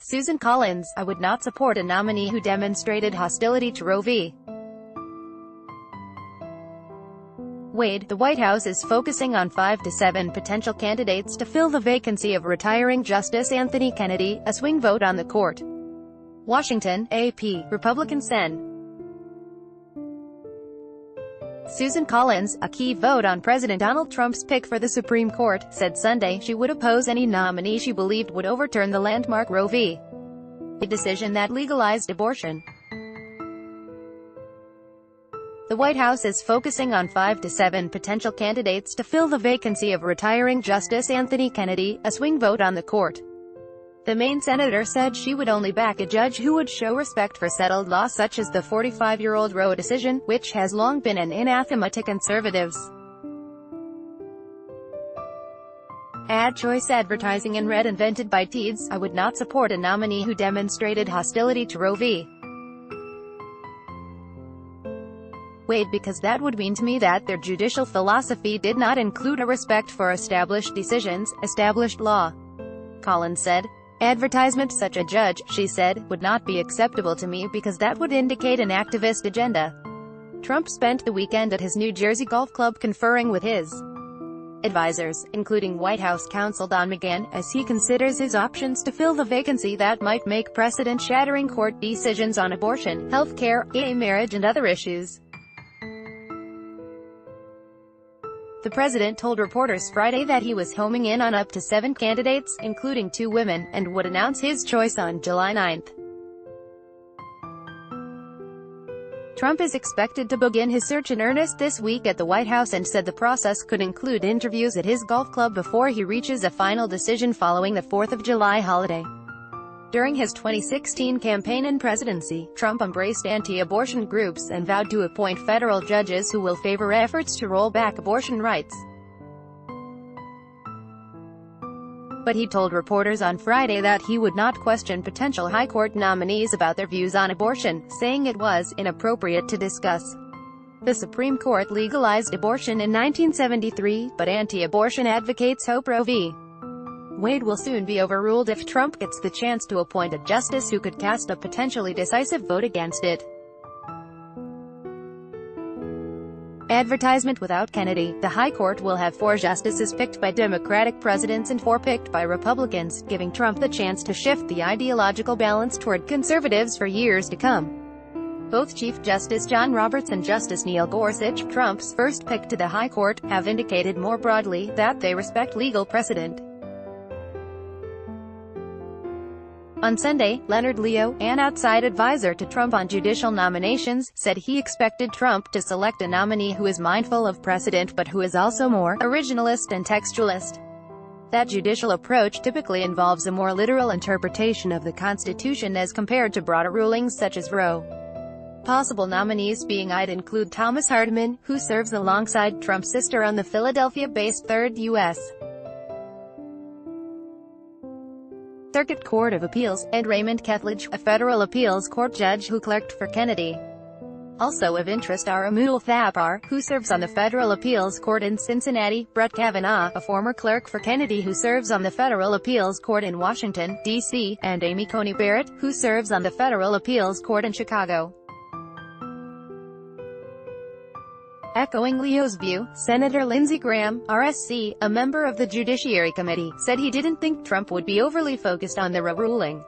Susan Collins, I would not support a nominee who demonstrated hostility to Roe v. Wade. The White House is focusing on 5 to 7 potential candidates to fill the vacancy of retiring Justice Anthony Kennedy, a swing vote on the court. Washington, AP. Republican Sen. Susan Collins, a key vote on President Donald Trump's pick for the Supreme Court, said Sunday she would oppose any nominee she believed would overturn the landmark Roe v. Wade decision that legalized abortion. The White House is focusing on 5 to 7 potential candidates to fill the vacancy of retiring Justice Anthony Kennedy, a swing vote on the court. The Maine senator said she would only back a judge who would show respect for settled law such as the 45-year-old Roe decision, which has long been an anathema to conservatives. Ad choice advertising and red invented by Teeds. I would not support a nominee who demonstrated hostility to Roe v. Wade because that would mean to me that their judicial philosophy did not include a respect for established decisions, established law. Collins said. Advertisement such a judge, she said, would not be acceptable to me because that would indicate an activist agenda. Trump spent the weekend at his New Jersey golf club conferring with his advisors, including White House counsel Don McGahn, as he considers his options to fill the vacancy that might make precedent-shattering court decisions on abortion, health care, gay marriage and other issues. The president told reporters Friday that he was homing in on up to 7 candidates, including 2 women, and would announce his choice on July 9. Trump is expected to begin his search in earnest this week at the White House and said the process could include interviews at his golf club before he reaches a final decision following the 4th of July holiday. During his 2016 campaign and presidency, Trump embraced anti-abortion groups and vowed to appoint federal judges who will favor efforts to roll back abortion rights. But he told reporters on Friday that he would not question potential high court nominees about their views on abortion, saying it was inappropriate to discuss. The Supreme Court legalized abortion in 1973, but anti-abortion advocates hope Roe v. Wade will soon be overruled if Trump gets the chance to appoint a justice who could cast a potentially decisive vote against it. Advertisement without Kennedy. The High Court will have 4 justices picked by Democratic presidents and 4 picked by Republicans, giving Trump the chance to shift the ideological balance toward conservatives for years to come. Both Chief Justice John Roberts and Justice Neil Gorsuch, Trump's first pick to the High Court, have indicated more broadly that they respect legal precedent. On Sunday, Leonard Leo, an outside advisor to Trump on judicial nominations, said he expected Trump to select a nominee who is mindful of precedent but who is also more originalist and textualist. That judicial approach typically involves a more literal interpretation of the Constitution as compared to broader rulings such as Roe. Possible nominees being eyed include Thomas Hardiman, who serves alongside Trump's sister on the Philadelphia-based 3rd U.S. Circuit Court of Appeals, and Raymond Kethledge, a federal appeals court judge who clerked for Kennedy. Also of interest are Amul Thapar, who serves on the federal appeals court in Cincinnati, Brett Kavanaugh, a former clerk for Kennedy who serves on the federal appeals court in Washington, D.C., and Amy Coney Barrett, who serves on the federal appeals court in Chicago. Echoing Leo's view, Senator Lindsey Graham, RSC, a member of the Judiciary Committee, said he didn't think Trump would be overly focused on the Roe ruling.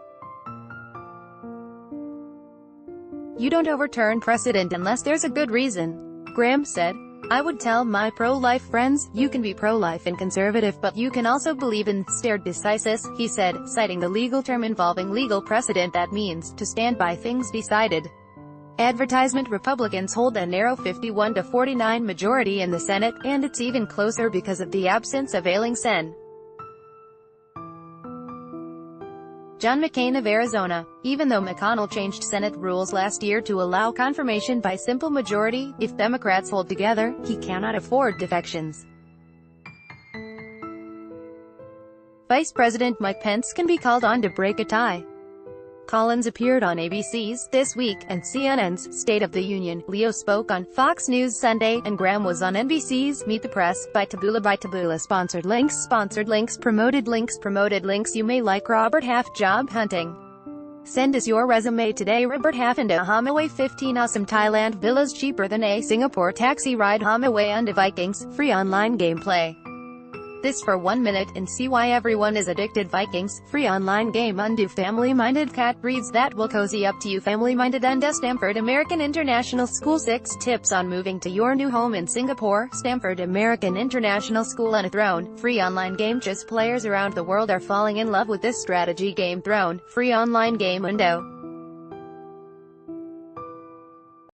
"You don't overturn precedent unless there's a good reason," Graham said. "I would tell my pro-life friends, you can be pro-life and conservative but you can also believe in stare decisis," he said, citing the legal term involving legal precedent that means to stand by things decided. Advertisement. Republicans hold a narrow 51-49 majority in the Senate, and it's even closer because of the absence of ailing Sen. John McCain of Arizona. Even though McConnell changed Senate rules last year to allow confirmation by simple majority, if Democrats hold together, he cannot afford defections. Vice President Mike Pence can be called on to break a tie. Collins appeared on ABC's This Week, and CNN's State of the Union. Leo spoke on Fox News Sunday, and Graham was on NBC's Meet the Press. By Taboola. Sponsored links, promoted links. You may like Robert Half job hunting. Send us your resume today. Robert Haffenda Hamaway 15 awesome Thailand villas cheaper than a Singapore taxi ride. Hamaway and Vikings, free online gameplay. This for 1 minute and see why everyone is addicted. Vikings, free online game. Undo family-minded cat breeds that will cozy up to you. Family-minded and Stanford American International School. 6 tips on moving to your new home in Singapore. Stanford American International School on a Throne, free online game. Chess players around the world are falling in love with this strategy game. Throne, free online game. Undo.